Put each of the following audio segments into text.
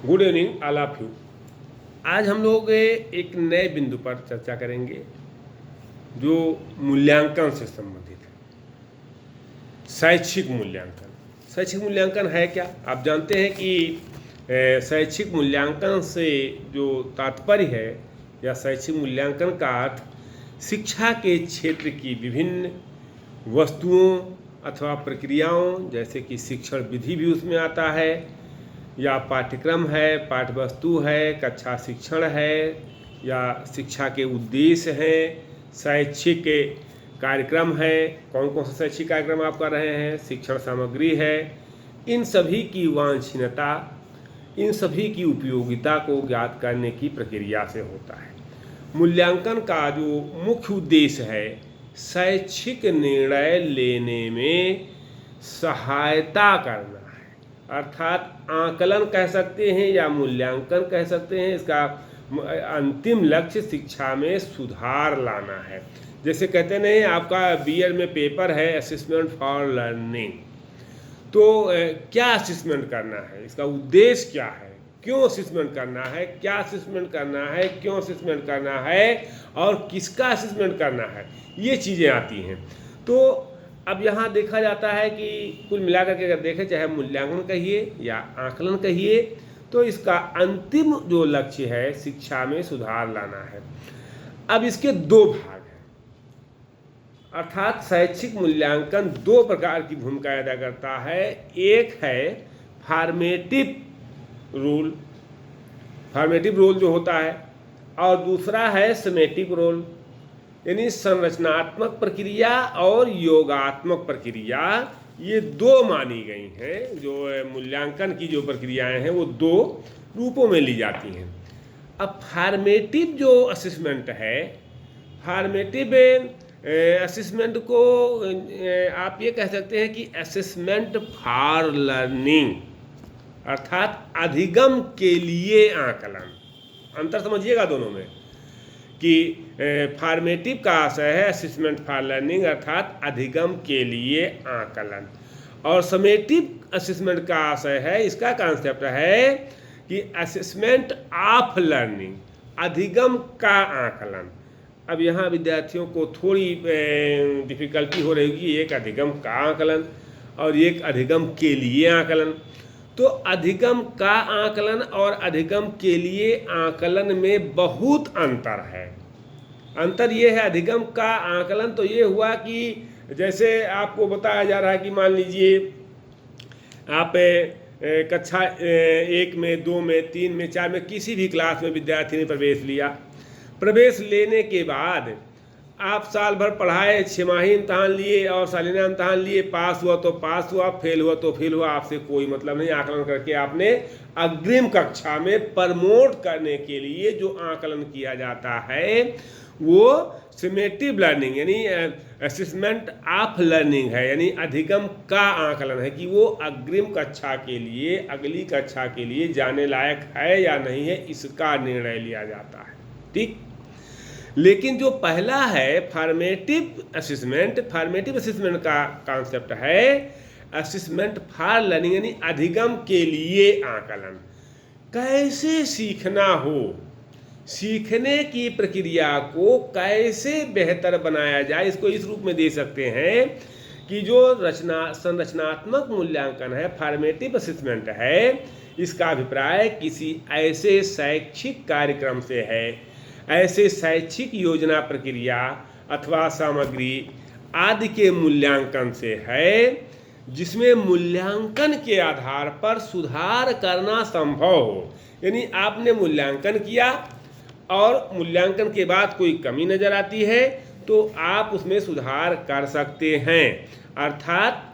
Good evening all of you. आज हम लोग एक नए बिंदु पर चर्चा करेंगे जो मूल्यांकन से संबंधित है। शैक्षिक मूल्यांकन। शैक्षिक मूल्यांकन है क्या? आप जानते हैं कि शैक्षिक मूल्यांकन से जो तात्पर्य है या शैक्षिक मूल्यांकन का अर्थ शिक्षा के क्षेत्र की विभिन्न वस्तुओं अथवा प्रक्रियाओं, जैसे कि शिक्षण विधि भी उसमें आता है, या पाठ्यक्रम है, पाठ्यवस्तु है, कक्षा शिक्षण है, या शिक्षा के उद्देश्य हैं, शैक्षिक कार्यक्रम है, कौन कौन सा शैक्षिक कार्यक्रम आप कर रहे हैं, शिक्षण सामग्री है, इन सभी की वांछनीयता, इन सभी की उपयोगिता को ज्ञात करने की प्रक्रिया से होता है। मूल्यांकन का जो मुख्य उद्देश्य है शैक्षिक निर्णय लेने में सहायता करना है, अर्थात आकलन कह सकते हैं या मूल्यांकन कह सकते हैं। इसका अंतिम लक्ष्य शिक्षा में सुधार लाना है। जैसे कहते नहीं, आपका बीएड में पेपर है असेसमेंट फॉर लर्निंग, तो क्या असेसमेंट करना है, इसका उद्देश्य क्या है, क्यों असेसमेंट करना है, क्या असेसमेंट करना है, क्यों असेसमेंट करना है और किसका असेसमेंट करना है, ये चीज़ें आती हैं। तो अब यहाँ देखा जाता है कि कुल मिलाकर के अगर देखें, चाहे मूल्यांकन कहिए या आकलन कहिए, तो इसका अंतिम जो लक्ष्य है शिक्षा में सुधार लाना है। अब इसके दो भाग हैं, अर्थात शैक्षिक मूल्यांकन दो प्रकार की भूमिका अदा करता है। एक है फॉर्मेटिव रोल जो होता है, और दूसरा है समेटिव रोल, यानी संरचनात्मक प्रक्रिया और योगात्मक प्रक्रिया। ये दो मानी गई हैं। जो मूल्यांकन की जो प्रक्रियाएं हैं वो दो रूपों में ली जाती हैं। अब फॉर्मेटिव जो असेसमेंट है, फॉर्मेटिव असेसमेंट को आप ये कह सकते हैं कि असेसमेंट फॉर लर्निंग, अर्थात अधिगम के लिए आकलन। अंतर समझिएगा दोनों में कि फॉर्मेटिव का आशय है असेसमेंट फॉर लर्निंग, अर्थात अधिगम के लिए आकलन, और समेटिव असेसमेंट का आशय है, इसका कॉन्सेप्ट है कि असेसमेंट ऑफ लर्निंग, अधिगम का आकलन। अब यहाँ विद्यार्थियों को थोड़ी डिफिकल्टी हो रही होगी, एक अधिगम का आकलन और एक अधिगम के लिए आकलन। तो अधिगम का आकलन और अधिगम के लिए आकलन में बहुत अंतर है। अंतर ये है, अधिगम का आकलन तो ये हुआ कि जैसे आपको बताया जा रहा है कि मान लीजिए आप कक्षा 1 में, 2 में, 3 में, 4 में किसी भी क्लास में विद्यार्थी ने प्रवेश लिया। प्रवेश लेने के बाद आप साल भर पढ़ाए, छमाही इम्तहान लिए और सालाना इम्तहान लिए, पास हुआ तो पास हुआ, फेल हुआ तो फेल हुआ, आपसे कोई मतलब नहीं। आकलन करके आपने अग्रिम कक्षा में प्रमोट करने के लिए जो आकलन किया जाता है वो समेटिव लर्निंग यानी असेसमेंट ऑफ लर्निंग है, यानी अधिगम का आकलन है कि वो अग्रिम कक्षा के लिए, अगली कक्षा के लिए जाने लायक है या नहीं है, इसका निर्णय लिया जाता है। ठीक। लेकिन जो पहला है फॉर्मेटिव असेसमेंट का कॉन्सेप्ट है असेसमेंट फॉर लर्निंग, यानी अधिगम के लिए आकलन। कैसे सीखना हो, सीखने की प्रक्रिया को कैसे बेहतर बनाया जाए, इसको इस रूप में दे सकते हैं कि जो संरचनात्मक मूल्यांकन है, फॉर्मेटिव असेसमेंट है, इसका अभिप्राय किसी ऐसे शैक्षिक कार्यक्रम से है, ऐसे शैक्षिक योजना, प्रक्रिया अथवा सामग्री आदि के मूल्यांकन से है जिसमें मूल्यांकन के आधार पर सुधार करना संभव हो। यानी आपने मूल्यांकन किया और मूल्यांकन के बाद कोई कमी नजर आती है तो आप उसमें सुधार कर सकते हैं। अर्थात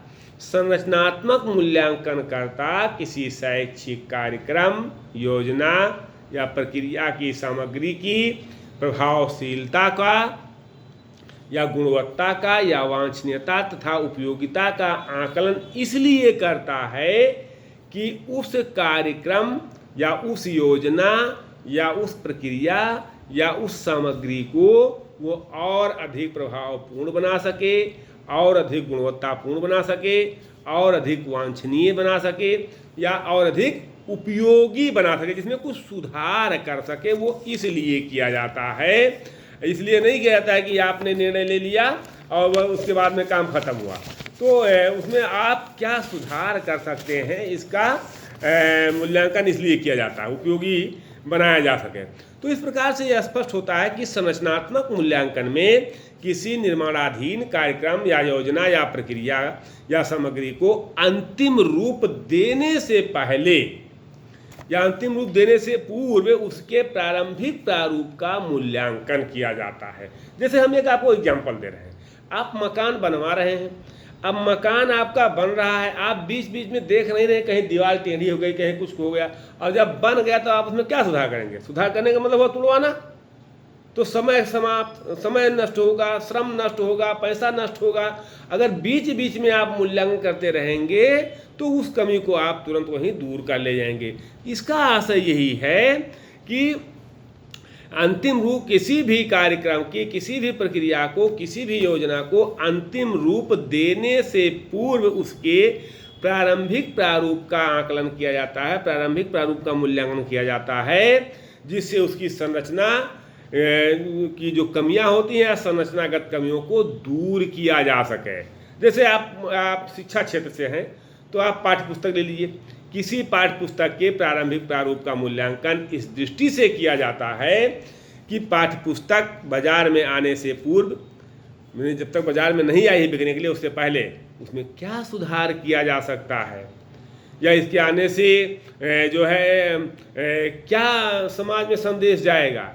संरचनात्मक मूल्यांकनकर्ता किसी शैक्षिक कार्यक्रम, योजना या प्रक्रिया की सामग्री की प्रभावशीलता का या गुणवत्ता का या वांछनीयता तथा उपयोगिता का आकलन इसलिए करता है कि उस कार्यक्रम या उस योजना या उस प्रक्रिया या उस सामग्री को वो और अधिक प्रभावपूर्ण बना सके, और अधिक गुणवत्तापूर्ण बना सके, और अधिक वांछनीय बना सके, या और अधिक उपयोगी बना सके, जिसमें कुछ सुधार कर सके, वो इसलिए किया जाता है। इसलिए नहीं किया जाता है कि आपने निर्णय ले लिया और वह उसके बाद में काम खत्म हुआ। तो उसमें आप क्या सुधार कर सकते हैं, इसका मूल्यांकन इसलिए किया जाता है, उपयोगी बनाया जा सके। तो इस प्रकार से यह स्पष्ट होता है कि संरचनात्मक मूल्यांकन में किसी निर्माणाधीन कार्यक्रम या योजना या प्रक्रिया या सामग्री को अंतिम रूप देने से पहले या अंतिम रूप देने से पूर्व उसके प्रारंभिक प्रारूप का मूल्यांकन किया जाता है। जैसे हम एक आपको एग्जाम्पल दे रहे हैं, आप मकान बनवा रहे हैं, अब मकान आपका बन रहा है, आप बीच बीच में देख नहीं रहे कहीं दीवार टेढ़ी हो गई, कहीं कुछ हो गया, और जब बन गया तो आप उसमें क्या सुधार करेंगे? सुधार करने का मतलब वो तुड़वाना। तो समय समाप्त, समय नष्ट होगा, श्रम नष्ट होगा, पैसा नष्ट होगा। अगर बीच बीच में आप मूल्यांकन करते रहेंगे तो उस कमी को आप तुरंत वहीं दूर कर ले जाएंगे। इसका आशय यही है कि अंतिम रूप किसी भी कार्यक्रम की, किसी भी प्रक्रिया को, किसी भी योजना को अंतिम रूप देने से पूर्व उसके प्रारंभिक प्रारूप का आकलन किया जाता है, प्रारंभिक प्रारूप का मूल्यांकन किया जाता है, जिससे उसकी संरचना की जो कमियां होती हैं, संरचनागत कमियों को दूर किया जा सके। जैसे आप शिक्षा क्षेत्र से हैं तो आप पाठ्यपुस्तक ले लीजिए। किसी पाठ्यपुस्तक के प्रारंभिक प्रारूप का मूल्यांकन इस दृष्टि से किया जाता है कि पाठ्यपुस्तक बाजार में आने से पूर्व, जब तक बाजार में नहीं आई है बिकने के लिए, उससे पहले उसमें क्या सुधार किया जा सकता है, या इसके आने से जो है क्या समाज में संदेश जाएगा,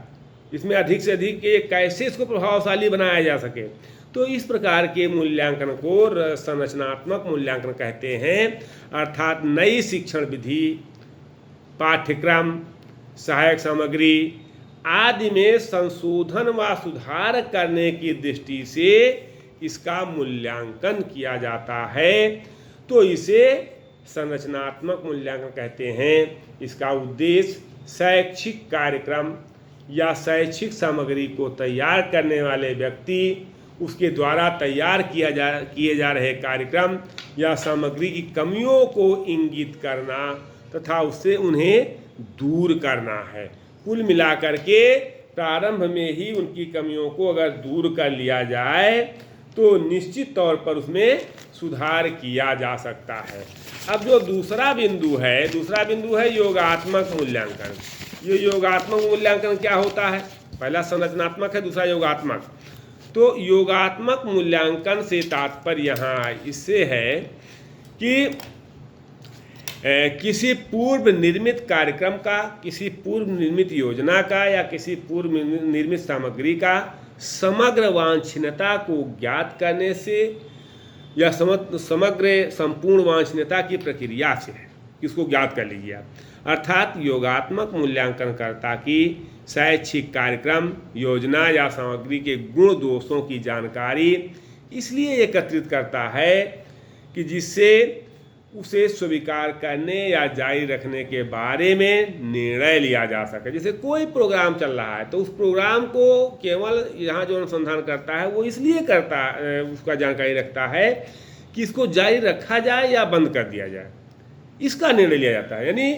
इसमें अधिक से अधिक कैसे इसको प्रभावशाली बनाया जा सके। तो इस प्रकार के मूल्यांकन को संरचनात्मक मूल्यांकन कहते हैं। अर्थात नई शिक्षण विधि, पाठ्यक्रम, सहायक सामग्री आदि में संशोधन व सुधार करने की दृष्टि से इसका मूल्यांकन किया जाता है। तो इसे संरचनात्मक मूल्यांकन कहते हैं। इसका उद्देश्य शैक्षिक कार्यक्रम या शैक्षिक सामग्री को तैयार करने वाले व्यक्ति, उसके द्वारा तैयार किए जा रहे कार्यक्रम या सामग्री की कमियों को इंगित करना तथा उससे उन्हें दूर करना है। कुल मिलाकर के प्रारंभ में ही उनकी कमियों को अगर दूर कर लिया जाए तो निश्चित तौर पर उसमें सुधार किया जा सकता है। अब जो दूसरा बिंदु है योगात्मक मूल्यांकन। ये योगात्मक मूल्यांकन क्या होता है? पहला संरचनात्मक है, दूसरा योगात्मक। तो योगात्मक मूल्यांकन से तात्पर्य यहाँ इससे है कि किसी पूर्व निर्मित कार्यक्रम का, किसी पूर्व निर्मित योजना का या किसी पूर्व निर्मित सामग्री का समग्र वांछनीयता को ज्ञात करने से या समग्र संपूर्ण वांछनीयता की प्रक्रिया से इसको ज्ञात कर लीजिए आप। अर्थात योगात्मक मूल्यांकनकर्ता की शैक्षिक कार्यक्रम, योजना या सामग्री के गुण दोषों की जानकारी इसलिए एकत्रित करता है कि जिससे उसे स्वीकार करने या जारी रखने के बारे में निर्णय लिया जा सके। जैसे कोई प्रोग्राम चल रहा है तो उस प्रोग्राम को केवल यहाँ जो अनुसंधान करता है वो इसलिए करता उसका जानकारी रखता है कि इसको जारी रखा जाए या बंद कर दिया जाए, इसका निर्णय लिया जाता है। यानी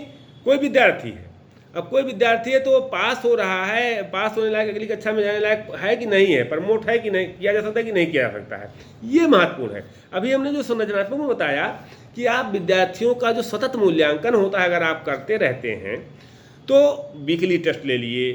कोई विद्यार्थी है, अब कोई विद्यार्थी है तो वो पास हो रहा है, पास होने लायक, अगली कक्षा में जाने लायक है कि नहीं है, प्रमोट है कि नहीं, किया जा सकता है कि नहीं किया जा सकता है, ये महत्वपूर्ण है। अभी हमने जो संरचनात्मक में बताया कि आप विद्यार्थियों का जो सतत मूल्यांकन होता है अगर आप करते रहते हैं तो वीकली टेस्ट ले लिए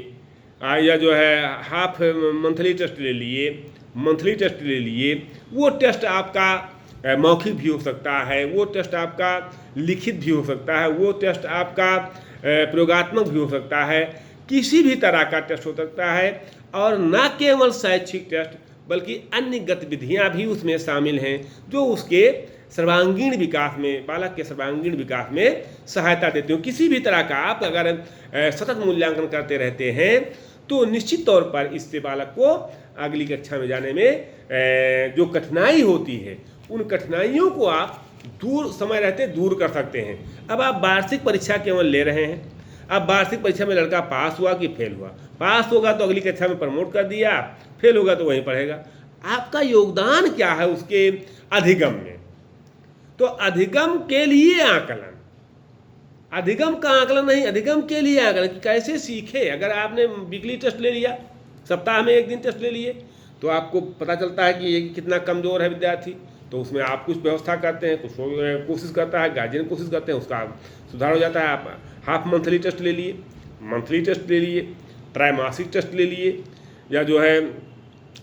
या जो है हाफ मंथली टेस्ट ले लिए, मंथली टेस्ट ले लिए, वो टेस्ट आपका मौखिक भी हो सकता है, वो टेस्ट आपका लिखित भी हो सकता है, वो टेस्ट आपका प्रयोगात्मक भी हो सकता है, किसी भी तरह का टेस्ट हो सकता है। और न केवल शैक्षिक टेस्ट बल्कि अन्य गतिविधियां भी उसमें शामिल हैं जो उसके सर्वांगीण विकास में, बालक के सर्वांगीण विकास में सहायता देते हो। किसी भी तरह का आप अगर सतत मूल्यांकन करते रहते हैं तो निश्चित तौर पर इससे बालक को अगली कक्षा में जाने में जो कठिनाई होती है उन कठिनाइयों को आप समय रहते दूर कर सकते हैं। अब आप वार्षिक परीक्षा केवल ले रहे हैं, अब वार्षिक परीक्षा में लड़का पास हुआ कि फेल हुआ, पास होगा तो अगली कक्षा में प्रमोट कर दिया, फेल होगा तो वहीं पढ़ेगा। आपका योगदान क्या है उसके अधिगम में? तो अधिगम के लिए आकलन, अधिगम का आकलन नहीं, अधिगम के लिए आकलन कि कैसे सीखे। अगर आपने वीकली टेस्ट ले लिया, सप्ताह में 1 दिन टेस्ट ले लिए, तो आपको पता चलता है कि ये कितना कमज़ोर है विद्यार्थी, तो उसमें आप कुछ व्यवस्था करते हैं, कुछ कोशिश करता है, गार्जियन कोशिश करते हैं, उसका सुधार हो जाता है। आप हाफ मंथली टेस्ट ले लिए, मंथली टेस्ट ले लिए, त्रैमासिक टेस्ट ले लिए, या जो है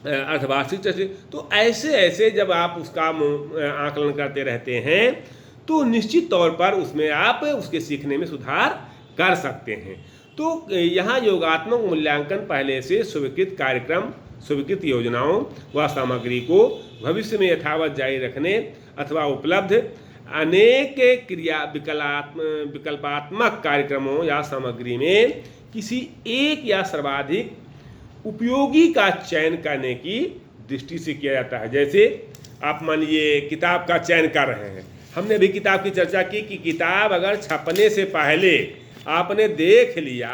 अर्धवार्षिक टेस्ट, तो ऐसे ऐसे जब आप उसका आकलन करते रहते हैं तो निश्चित तौर पर उसमें आप उसके सीखने में सुधार कर सकते हैं। तो यहाँ योगात्मक मूल्यांकन पहले से स्वीकृत कार्यक्रम, स्वीकृत योजनाओं व सामग्री को भविष्य में यथावत जारी रखने अथवा उपलब्ध अनेक क्रिया विकल्पात्मक कार्यक्रमों या सामग्री में किसी एक या सर्वाधिक उपयोगी का चयन करने की दृष्टि से किया जाता है। जैसे आप मान लीजिए किताब का चयन कर रहे हैं, हमने भी किताब की चर्चा की कि किताब अगर छपने से पहले आपने देख लिया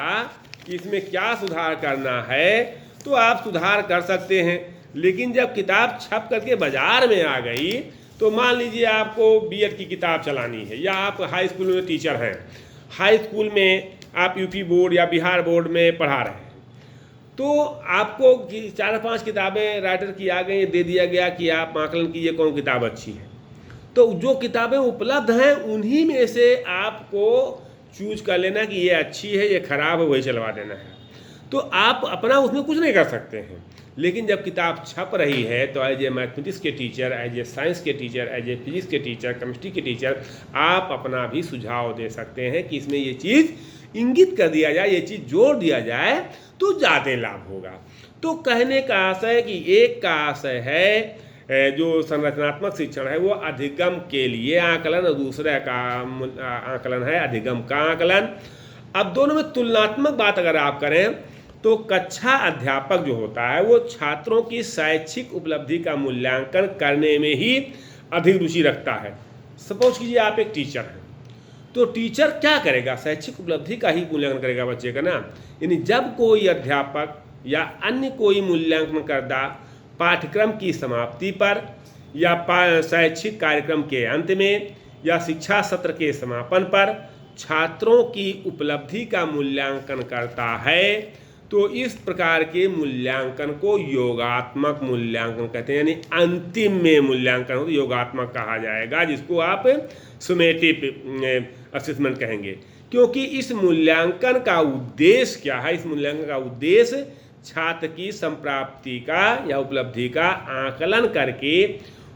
कि इसमें क्या सुधार करना है तो आप सुधार कर सकते हैं। लेकिन जब किताब छप करके बाजार में आ गई, तो मान लीजिए आपको बीएड की किताब चलानी है, या आप हाई स्कूल में टीचर हैं, हाई स्कूल में आप यूपी बोर्ड या बिहार बोर्ड में पढ़ा रहे हैं, तो आपको 4-5 किताबें राइटर की आ गई, दे दिया गया कि आप आकलन कीजिए कौन किताब अच्छी है। तो जो किताबें उपलब्ध हैं उन्हीं में से आपको चूज कर लेना कि ये अच्छी है, ये खराब है, वही चलवा देना है। तो आप अपना उसमें कुछ नहीं कर सकते हैं। लेकिन जब किताब छप रही है तो एज ए मैथमेटिक्स के टीचर, एज ए साइंस के टीचर, एज ए फिजिक्स के टीचर, केमिस्ट्री के टीचर, आप अपना भी सुझाव दे सकते हैं कि इसमें ये चीज़ इंगित कर दिया जाए, ये चीज़ जोड़ दिया जाए तो ज़्यादा लाभ होगा। तो कहने का आशय कि एक का आशय है जो संरचनात्मक शिक्षण है वो अधिगम के लिए आकलन, और दूसरे का आकलन है अधिगम का आकलन। अब दोनों में तुलनात्मक बात अगर आप करें तो कक्षा अध्यापक जो होता है वो छात्रों की शैक्षिक उपलब्धि का मूल्यांकन करने में ही अधिक रुचि रखता है। सपोज कीजिए आप एक टीचर हैं, तो टीचर क्या करेगा, शैक्षिक उपलब्धि का ही मूल्यांकन करेगा बच्चे का ना। यानी जब कोई अध्यापक या अन्य कोई मूल्यांकनकर्ता पाठ्यक्रम की समाप्ति पर या शैक्षिक कार्यक्रम के अंत में या शिक्षा सत्र के समापन पर छात्रों की उपलब्धि का मूल्यांकन करता है, तो इस प्रकार के मूल्यांकन को योगात्मक मूल्यांकन कहते हैं। यानी अंतिम में मूल्यांकन हो तो योगात्मक कहा जाएगा, जिसको आप सुमेटिव असेसमेंट कहेंगे। क्योंकि इस मूल्यांकन का उद्देश्य क्या है, इस मूल्यांकन का उद्देश्य छात्र की संप्राप्ति का या उपलब्धि का आकलन करके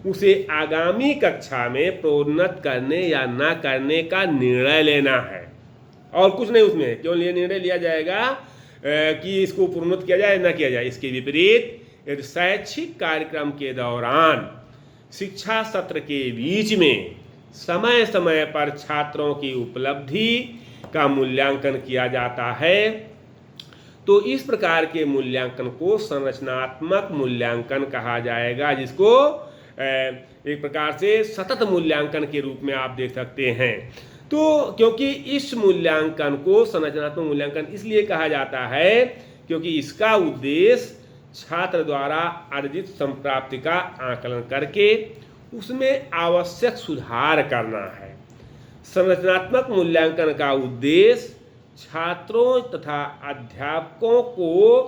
उसे आगामी कक्षा में प्रोन्नत करने या ना करने का निर्णय लेना है, और कुछ नहीं। उसमें केवल ये निर्णय लिया जाएगा कि इसको प्रोन्नत किया जाए ना किया जाए। इसके विपरीत यदि शैक्षिक कार्यक्रम के दौरान शिक्षा सत्र के बीच में समय समय पर छात्रों की उपलब्धि का मूल्यांकन किया जाता है, तो इस प्रकार के मूल्यांकन को संरचनात्मक मूल्यांकन कहा जाएगा, जिसको एक प्रकार से सतत मूल्यांकन के रूप में आप देख सकते हैं। तो क्योंकि इस मूल्यांकन को संरचनात्मक मूल्यांकन इसलिए कहा जाता है क्योंकि इसका उद्देश्य छात्र द्वारा अर्जित संप्राप्ति का आकलन करके उसमें आवश्यक सुधार करना है। संरचनात्मक मूल्यांकन का उद्देश्य छात्रों तथा अध्यापकों को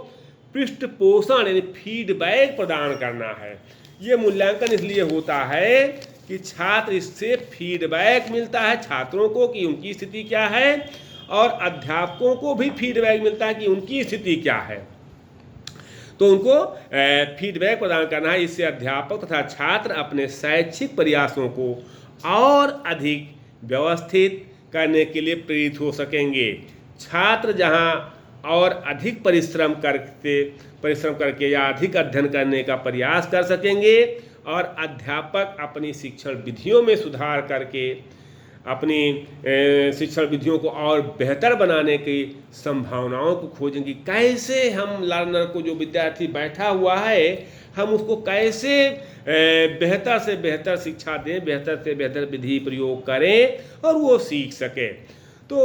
पृष्ठपोषण यानी फीडबैक प्रदान करना है। ये मूल्यांकन इसलिए होता है कि छात्र इससे फीडबैक मिलता है छात्रों को कि उनकी स्थिति क्या है, और अध्यापकों को भी फीडबैक मिलता है कि उनकी स्थिति क्या है। तो उनको फीडबैक प्रदान करना है। इससे अध्यापक तथा छात्र अपने शैक्षिक प्रयासों को और अधिक व्यवस्थित करने के लिए प्रेरित हो सकेंगे। छात्र जहां और अधिक परिश्रम करके या अधिक अध्ययन करने का प्रयास कर सकेंगे, और अध्यापक अपनी शिक्षण विधियों में सुधार करके अपनी शिक्षण विधियों को और बेहतर बनाने की संभावनाओं को खोजेंगे। कैसे हम लर्नर को, जो विद्यार्थी बैठा हुआ है, हम उसको कैसे बेहतर से बेहतर शिक्षा दें, बेहतर से बेहतर विधि प्रयोग करें और वो सीख सके। तो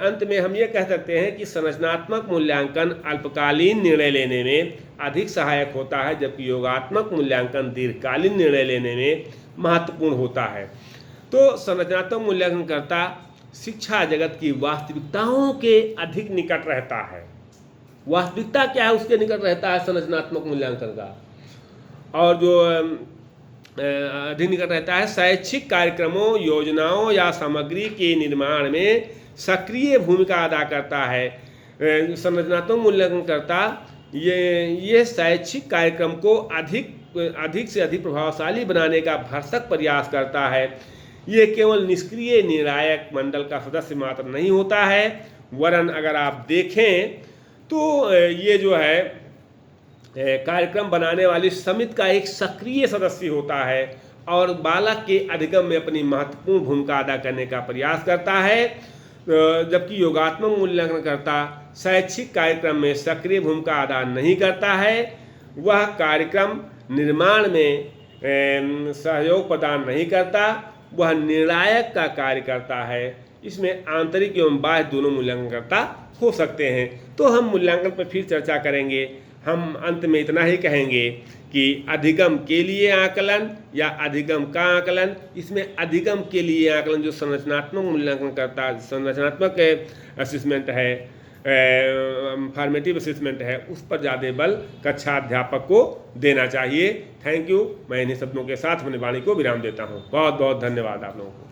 अंत में हम ये कह सकते हैं कि संरचनात्मक मूल्यांकन अल्पकालीन निर्णय लेने में अधिक सहायक होता है, जबकि योगात्मक मूल्यांकन दीर्घकालीन निर्णय लेने में महत्वपूर्ण होता है। तो संरचनात्मक मूल्यांकनकर्ता शिक्षा जगत की वास्तविकताओं के अधिक निकट रहता है। वास्तविकता क्या है, उसके निकट रहता है संरचनात्मक मूल्यांकन का। और जो अधिक निकट रहता है शैक्षिक कार्यक्रमों, योजनाओं या सामग्री के निर्माण में सक्रिय भूमिका अदा करता है। संरचनात्मक मूल्यांकनकर्ता ये शैक्षिक कार्यक्रम को अधिक से अधिक प्रभावशाली बनाने का भरसक प्रयास करता है। ये केवल निष्क्रिय निर्णायक मंडल का सदस्य मात्र नहीं होता है, वरन अगर आप देखें तो ये जो है कार्यक्रम बनाने वाली समिति का एक सक्रिय सदस्य होता है और बालक के अधिगम में अपनी महत्वपूर्ण भूमिका अदा करने का प्रयास करता है। जबकि योगात्मक मूल्यांकनकर्ता शैक्षिक कार्यक्रम में सक्रिय भूमिका अदा नहीं करता है। वह कार्यक्रम निर्माण में सहयोग प्रदान नहीं करता, वह निर्णायक का कार्य करता है। इसमें आंतरिक एवं बाह्य दोनों मूल्यांकनकर्ता हो सकते हैं। तो हम मूल्यांकन पर फिर चर्चा करेंगे। हम अंत में इतना ही कहेंगे कि अधिगम के लिए आकलन या अधिगम का आकलन, इसमें अधिगम के लिए आकलन जो संरचनात्मक मूल्यांकनकर्ता, संरचनात्मक असेसमेंट है, फॉर्मेटिव असेसमेंट है, उस पर ज़्यादा बल कक्षा अध्यापक को देना चाहिए। Thank you. मैं इन्हीं शब्दों के साथ अपनी वाणी को विराम देता हूँ। बहुत बहुत धन्यवाद आप लोगों को।